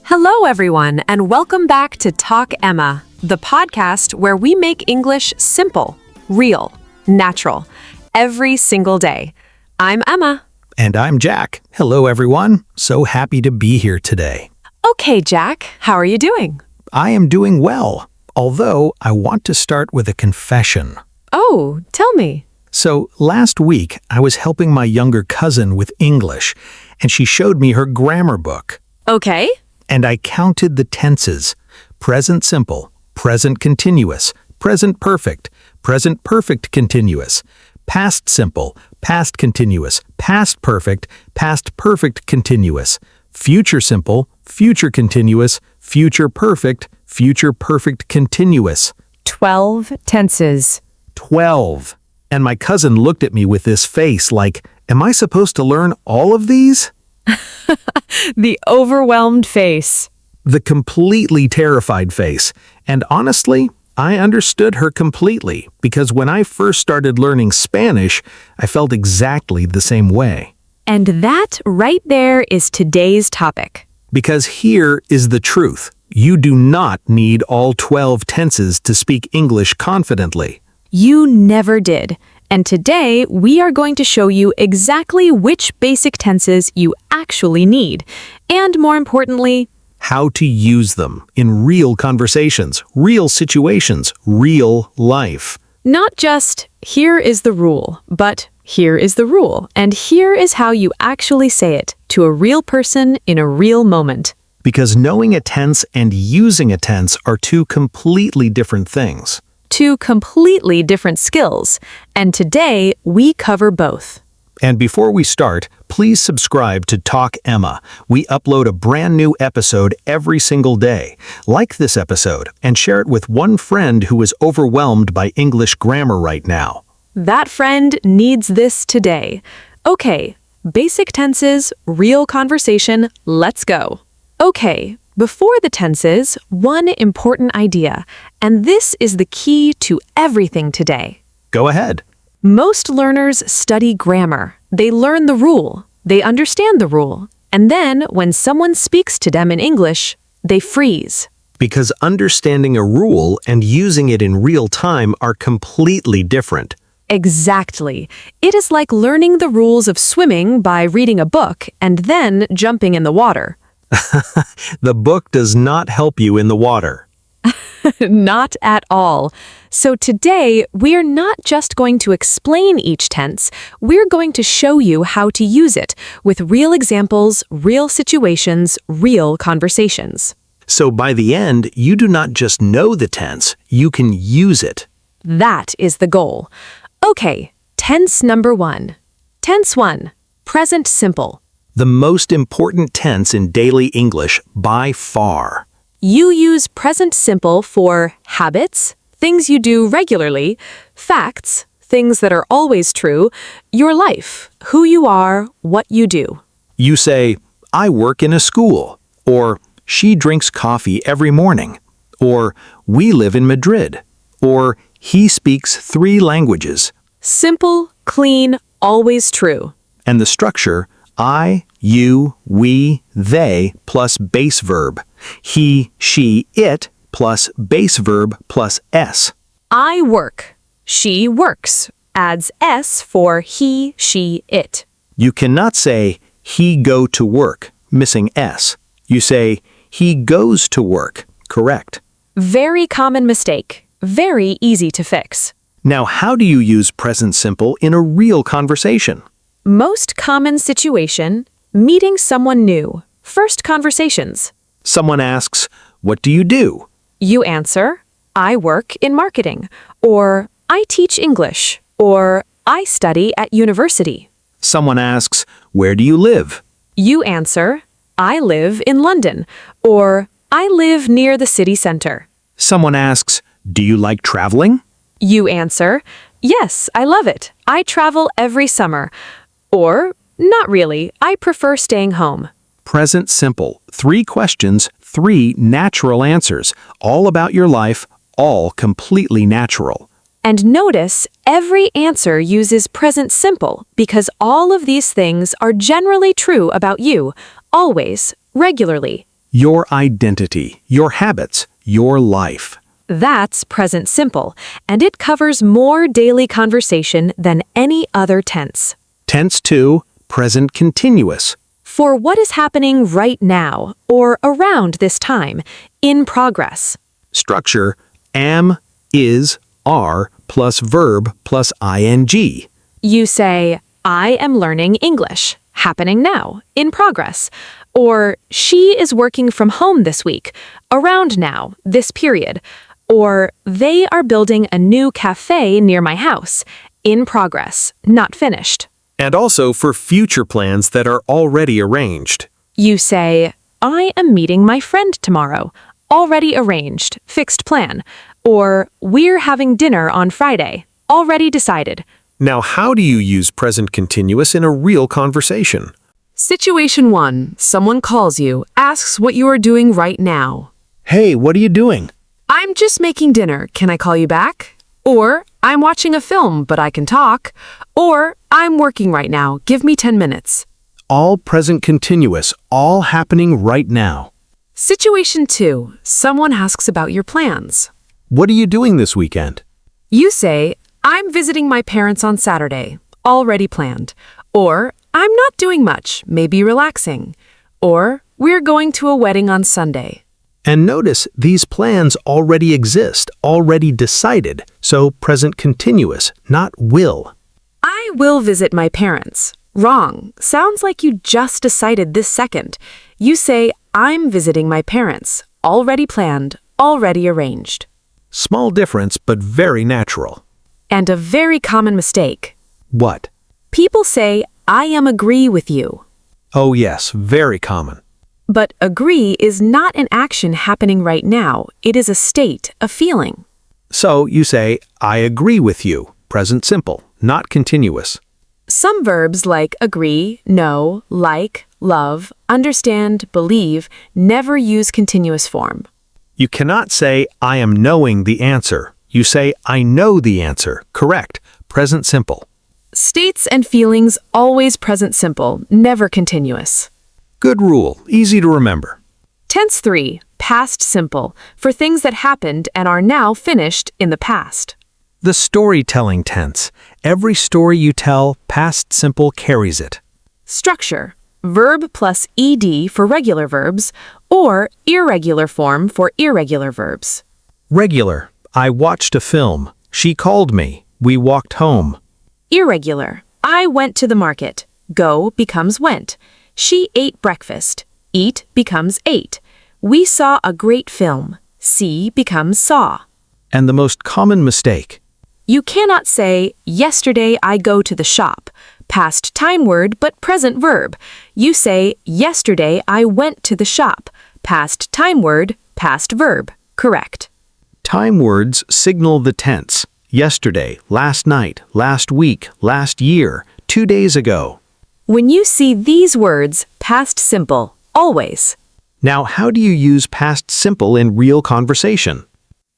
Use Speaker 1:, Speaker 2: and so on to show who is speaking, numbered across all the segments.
Speaker 1: Hello, everyone, and welcome back to Talk Emma, the podcast where we make English simple, real, natural, every single day. I'm Emma.
Speaker 2: And I'm Jack. Hello, everyone. So happy to be here today.
Speaker 1: Okay, Jack, how are you doing?
Speaker 2: I am doing well, although I want to start with a confession.
Speaker 1: Oh, tell me.
Speaker 2: So last week, I was helping my younger cousin with English, and she showed me her grammar book.
Speaker 1: Okay.
Speaker 2: And I counted the tenses: present simple, present continuous, present perfect continuous, past simple, past continuous, past perfect continuous, future simple, future continuous, future perfect continuous.
Speaker 1: 12 tenses.
Speaker 2: 12. And my cousin looked at me with this face like, am I supposed to learn all of these?
Speaker 1: The overwhelmed face.
Speaker 2: The completely terrified face. And honestly, I understood her completely, because when I first started learning Spanish, I felt exactly the same way.
Speaker 1: And that right there is today's topic.
Speaker 2: Because here is the truth. You do not need all 12 tenses to speak English confidently.
Speaker 1: You never did. And today, we are going to show you exactly which basic tenses you actually need. And more importantly,
Speaker 2: how to use them in real conversations, real situations, real life.
Speaker 1: Not just, here is the rule, but here is the rule, and here is how you actually say it to a real person in a real moment.
Speaker 2: Because knowing a tense and using a tense are two completely different things.
Speaker 1: Two completely different skills, and today we cover both.
Speaker 2: And before we start, please subscribe to Talk Emma. We upload a brand new episode every single day. Like this episode and share it with one friend who is overwhelmed by English grammar right now.
Speaker 1: That friend needs this today. Okay, basic tenses, real conversation, let's go. Okay. Before the tenses, one important idea, and this is the key to everything today.
Speaker 2: Go ahead.
Speaker 1: Most learners study grammar. They learn the rule, they understand the rule, and then when someone speaks to them in English, they freeze.
Speaker 2: Because understanding a rule and using it in real time are completely different.
Speaker 1: Exactly. It is like learning the rules of swimming by reading a book and then jumping in the water.
Speaker 2: The book does not help you in the water.
Speaker 1: Not at all. So today, we're not just going to explain each tense, we're going to show you how to use it with real examples, real situations, real conversations.
Speaker 2: So by the end, you do not just know the tense, you can use it.
Speaker 1: That is the goal. Okay, tense number 1. Tense 1, present simple.
Speaker 2: The most important tense in daily English by far.
Speaker 1: You use present simple for habits, things you do regularly, facts, things that are always true, your life, who you are, what you do.
Speaker 2: You say, I work in a school, or she drinks coffee every morning, or we live in Madrid, or he speaks 3 languages.
Speaker 1: Simple, clean, always true.
Speaker 2: And the structure, I, you, we, they, plus base verb. He, she, it, plus base verb plus S.
Speaker 1: I work. She works. Adds S for he, she, it.
Speaker 2: You cannot say, he go to work, missing S. You say, he goes to work, correct.
Speaker 1: Very common mistake. Very easy to fix.
Speaker 2: Now, how do you use present simple in a real conversation?
Speaker 1: Most common situation, meeting someone new. First conversations.
Speaker 2: Someone asks, what do you do?
Speaker 1: You answer, I work in marketing, or I teach English, or I study at university.
Speaker 2: Someone asks, where do you live?
Speaker 1: You answer, I live in London, or I live near the city center.
Speaker 2: Someone asks, do you like traveling?
Speaker 1: You answer, yes, I love it. I travel every summer. Or, not really, I prefer staying home.
Speaker 2: Present simple. 3 questions, 3 natural answers. All about your life, all completely natural.
Speaker 1: And notice, every answer uses present simple because all of these things are generally true about you, always, regularly.
Speaker 2: your identity, your habits, your life.
Speaker 1: That's present simple, and it covers more daily conversation than any other tense.
Speaker 2: Tense 2, present continuous.
Speaker 1: For what is happening right now or around this time, in progress.
Speaker 2: Structure, am, is, are, plus verb, plus ing.
Speaker 1: You say, I am learning English, happening now, in progress. Or, she is working from home this week, around now, this period. Or, they are building a new cafe near my house, in progress, not finished.
Speaker 2: And also for future plans that are already arranged.
Speaker 1: You say, I am meeting my friend tomorrow, already arranged, fixed plan. Or, we're having dinner on Friday, already decided.
Speaker 2: Now, how do you use present continuous in a real conversation?
Speaker 1: Situation 1. Someone calls you, asks what you are doing right now.
Speaker 2: Hey, what are you doing?
Speaker 1: I'm just making dinner. Can I call you back? Or, I'm watching a film, but I can talk. Or, I'm working right now. Give me 10 minutes.
Speaker 2: All present continuous, all happening right now.
Speaker 1: Situation 2. Someone asks about your plans.
Speaker 2: What are you doing this weekend?
Speaker 1: You say, I'm visiting my parents on Saturday, already planned. Or, I'm not doing much, maybe relaxing. Or, we're going to a wedding on Sunday.
Speaker 2: And notice these plans already exist, already decided, so present continuous, not will.
Speaker 1: I will visit my parents. Wrong. Sounds like you just decided this second. You say, I'm visiting my parents, already planned, already arranged.
Speaker 2: Small difference, but very natural.
Speaker 1: And a very common mistake.
Speaker 2: What?
Speaker 1: People say, I am agree with you.
Speaker 2: Oh yes, very common.
Speaker 1: But agree is not an action happening right now. It is a state, a feeling.
Speaker 2: So you say, I agree with you, present simple, not continuous.
Speaker 1: Some verbs like agree, know, like, love, understand, believe never use continuous form.
Speaker 2: You cannot say, I am knowing the answer. You say, I know the answer. Correct. Present simple.
Speaker 1: States and feelings always present simple, never continuous.
Speaker 2: Good rule. Easy to remember.
Speaker 1: Tense 3, past simple, for things that happened and are now finished in the past.
Speaker 2: The storytelling tense. Every story you tell, past simple carries it.
Speaker 1: Structure, verb plus ed for regular verbs, or irregular form for irregular verbs.
Speaker 2: Regular. I watched a film. She called me. We walked home.
Speaker 1: Irregular, I went to the market. Go becomes went. She ate breakfast. Eat becomes ate. We saw a great film. See becomes saw.
Speaker 2: And the most common mistake.
Speaker 1: You cannot say, yesterday I go to the shop. Past time word, but present verb. You say, yesterday I went to the shop. Past time word, past verb. Correct.
Speaker 2: Time words signal the tense. Yesterday, last night, last week, last year, 2 days ago.
Speaker 1: When you see these words, past simple, always.
Speaker 2: Now, how do you use past simple in real conversation?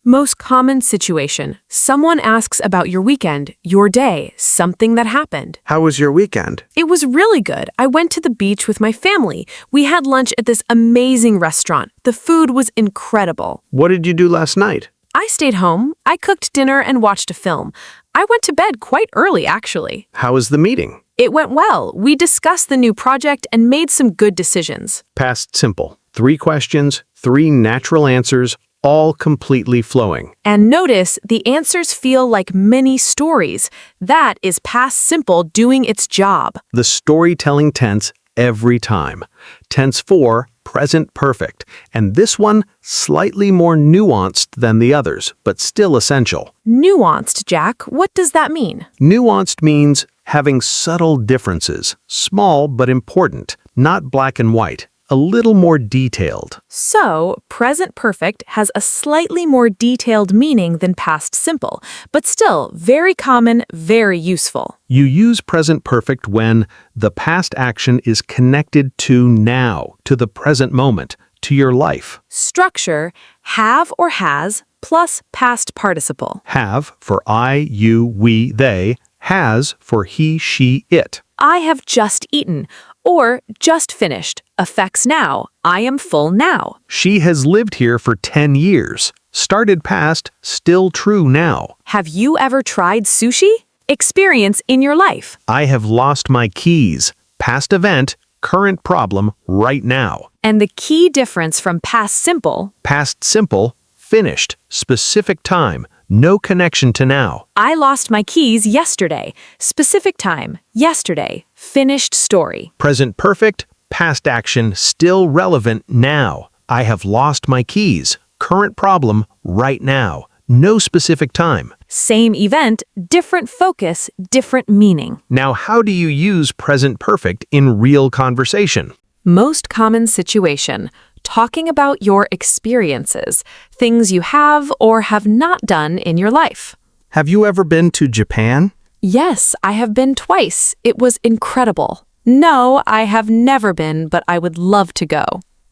Speaker 1: Most common situation. Someone asks about your weekend, your day, something that happened.
Speaker 3: How was your weekend?
Speaker 1: It was really good. I went to the beach with my family. We had lunch at this amazing restaurant. The food was incredible.
Speaker 3: What did you do last night?
Speaker 1: I stayed home. I cooked dinner and watched a film. I went to bed quite early, actually.
Speaker 3: How was the meeting?
Speaker 1: It went well. We discussed the new project and made some good decisions.
Speaker 2: Past simple. 3 questions, 3 natural answers, all completely flowing.
Speaker 1: And notice the answers feel like mini stories. That is past simple doing its job.
Speaker 2: The storytelling tense every time. Tense 4, present perfect. And this one, slightly more nuanced than the others, but still essential.
Speaker 1: Nuanced, Jack. What does that mean?
Speaker 2: Nuanced means having subtle differences, small but important, not black and white, a little more detailed.
Speaker 1: So, present perfect has a slightly more detailed meaning than past simple, but still very common, very useful.
Speaker 2: You use present perfect when the past action is connected to now, to the present moment, to your life.
Speaker 1: Structure, have or has, plus past participle.
Speaker 2: Have for I, you, we, they, Has for he, she, it.
Speaker 1: I have just eaten or just finished affects now. I am full now.
Speaker 2: She has lived here for 10 years. Started past, still true now.
Speaker 1: Have you ever tried sushi? Experience in your life.
Speaker 2: I have lost my keys. Past event, current problem, right now.
Speaker 1: And the key difference from past simple,
Speaker 2: Past simple, finished, specific time, no connection to now.
Speaker 1: I lost my keys yesterday. Specific time, yesterday. Finished story.
Speaker 2: Present perfect, past action, still relevant now. I have lost my keys. Current problem, right now. No specific time.
Speaker 1: Same event, different focus, different meaning.
Speaker 2: Now, how do you use present perfect in real conversation?
Speaker 1: Most common situation, talking about your experiences, things you have or have not done in your life.
Speaker 2: Have you ever been to Japan?
Speaker 1: Yes, I have been twice. It was incredible. No, I have never been, but I would love to go.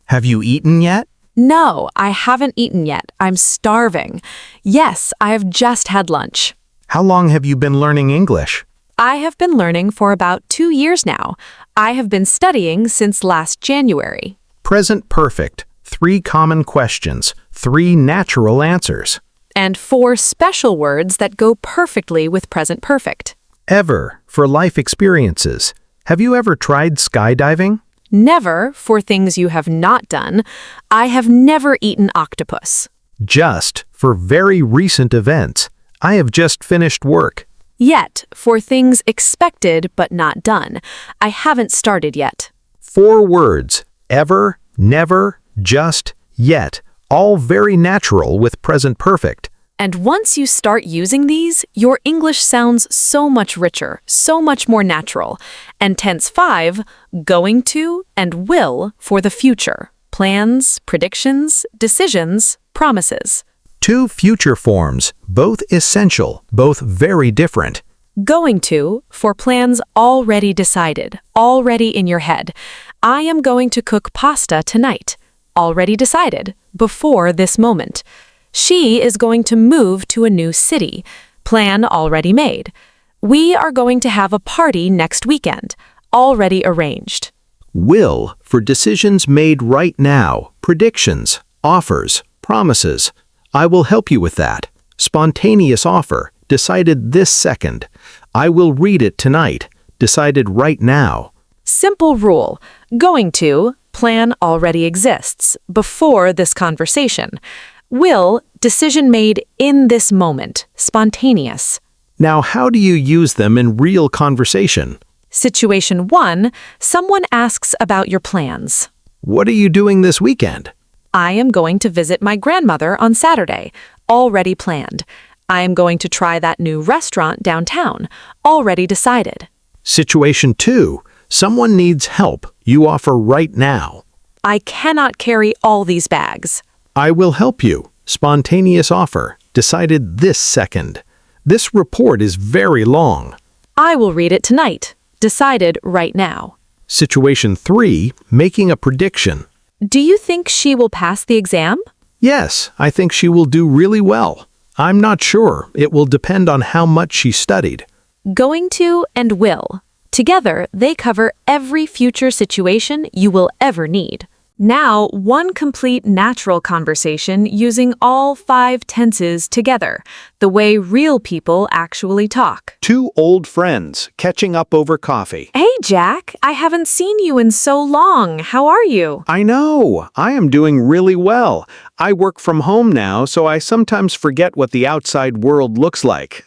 Speaker 2: Have you eaten yet?
Speaker 1: No, I haven't eaten yet. I'm starving. Yes, I have just had lunch.
Speaker 2: How long have you been learning English?
Speaker 1: I have been learning for about 2 years now. I have been studying since last January.
Speaker 2: Present perfect. 3 common questions. 3 natural answers.
Speaker 1: And 4 special words that go perfectly with present perfect.
Speaker 2: Ever for life experiences. Have you ever tried skydiving?
Speaker 1: Never for things you have not done. I have never eaten octopus.
Speaker 2: Just for very recent events. I have just finished work.
Speaker 1: Yet for things expected but not done. I haven't started yet.
Speaker 2: 4 words. Ever, never, just, yet. All very natural with present perfect.
Speaker 1: And once you start using these, your English sounds so much richer, so much more natural. And tense 5, going to and will for the future. Plans, predictions, decisions, promises.
Speaker 2: 2 future forms, both essential, both very different.
Speaker 1: Going to for plans already decided, already in your head. I am going to cook pasta tonight. Already decided, before this moment. She is going to move to a new city. Plan already made. We are going to have a party next weekend. Already arranged.
Speaker 2: Will for decisions made right now, predictions, offers, promises. I will help you with that. Spontaneous offer, decided this second. I will read it tonight, decided right now.
Speaker 1: Simple rule. Going to, plan already exists, before this conversation. Will, decision made in this moment, spontaneous.
Speaker 2: Now, how do you use them in real conversation?
Speaker 1: Situation 1, someone asks about your plans.
Speaker 2: What are you doing this weekend?
Speaker 1: I am going to visit my grandmother on Saturday. Already planned. I am going to try that new restaurant downtown. Already decided.
Speaker 2: Situation 2, someone needs help. You offer right now.
Speaker 1: I cannot carry all these bags.
Speaker 2: I will help you. Spontaneous offer, decided this second. This report is very long.
Speaker 1: I will read it tonight. Decided right now.
Speaker 2: Situation 3, making a prediction.
Speaker 1: Do you think she will pass the exam?
Speaker 2: Yes, I think she will do really well. I'm not sure. It will depend on how much she studied.
Speaker 1: Going to and will. Together, they cover every future situation you will ever need. Now, one complete natural conversation using all 5 tenses together, the way real people actually talk.
Speaker 2: 2 old friends catching up over coffee.
Speaker 1: Hey, Jack, I haven't seen you in so long. How are you?
Speaker 2: I know. I am doing really well. I work from home now, so I sometimes forget what the outside world looks like.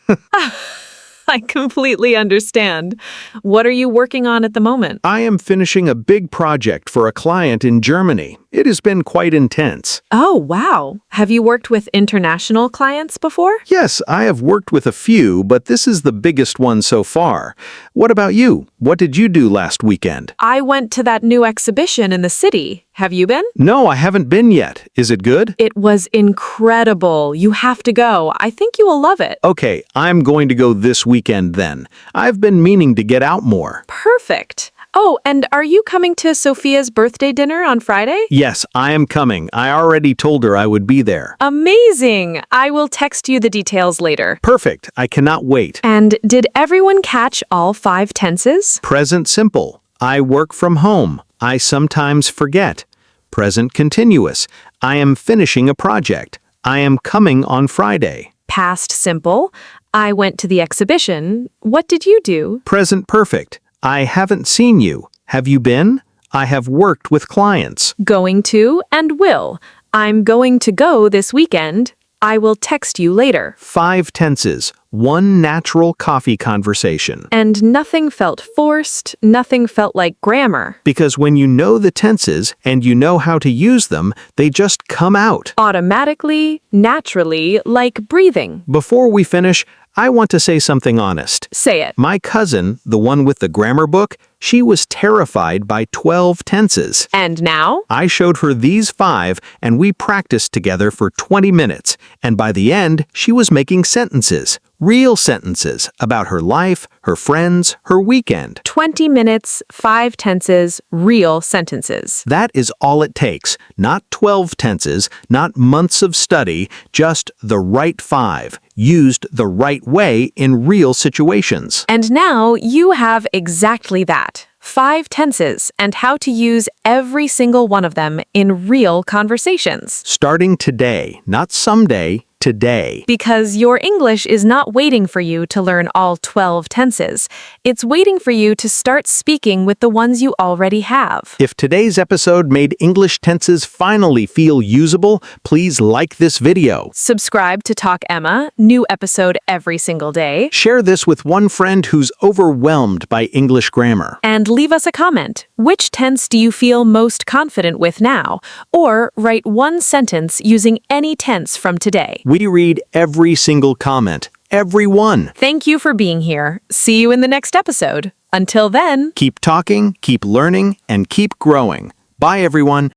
Speaker 1: I completely understand. What are you working on at the moment?
Speaker 2: I am finishing a big project for a client in Germany. It has been quite intense.
Speaker 1: Oh, wow. Have you worked with international clients before?
Speaker 2: Yes, I have worked with a few, but this is the biggest one so far. What about you? What did you do last weekend?
Speaker 1: I went to that new exhibition in the city. Have you been?
Speaker 2: No, I haven't been yet. Is it good?
Speaker 1: It was incredible. You have to go. I think you will love it.
Speaker 2: Okay, I'm going to go this weekend then. I've been meaning to get out more.
Speaker 1: Perfect. Oh, and are you coming to Sophia's birthday dinner on Friday?
Speaker 2: Yes, I am coming. I already told her I would be there.
Speaker 1: Amazing! I will text you the details later.
Speaker 2: Perfect. I cannot wait.
Speaker 1: And did everyone catch all 5 tenses?
Speaker 2: Present simple. I work from home. I sometimes forget. Present continuous. I am finishing a project. I am coming on Friday.
Speaker 1: Past simple. I went to the exhibition. What did you do?
Speaker 2: Present perfect. I haven't seen you. Have you been? I have worked with clients.
Speaker 1: Going to and will. I'm going to go this weekend. I will text you later.
Speaker 2: 5 tenses. 1 natural coffee conversation.
Speaker 1: And nothing felt forced, nothing felt like grammar.
Speaker 2: Because when you know the tenses and you know how to use them, they just come out.
Speaker 1: Automatically, naturally, like breathing.
Speaker 2: Before we finish, I want to say something honest.
Speaker 1: Say it.
Speaker 2: My cousin, the one with the grammar book, she was terrified by 12 tenses.
Speaker 1: And now?
Speaker 2: I showed her these 5 and we practiced together for 20 minutes. And by the end, she was making sentences. Real sentences about her life, her friends, her weekend.
Speaker 1: 20 minutes, 5 tenses, real sentences.
Speaker 2: That is all it takes. Not 12 tenses, not months of study, just the right 5, used the right way in real situations.
Speaker 1: And now you have exactly that. 5 tenses and how to use every single one of them in real conversations.
Speaker 2: Starting today, not someday, today.
Speaker 1: Because your English is not waiting for you to learn all 12 tenses. It's waiting for you to start speaking with the ones you already have.
Speaker 2: If today's episode made English tenses finally feel usable, please like this video.
Speaker 1: Subscribe to Talk Emma, new episode every single day.
Speaker 2: Share this with one friend who's overwhelmed by English grammar.
Speaker 1: And leave us a comment. Which tense do you feel most confident with now? Or write one sentence using any tense from today.
Speaker 2: We read every single comment, every one.
Speaker 1: Thank you for being here. See you in the next episode. Until then.
Speaker 2: Keep talking, keep learning, and keep growing. Bye, everyone.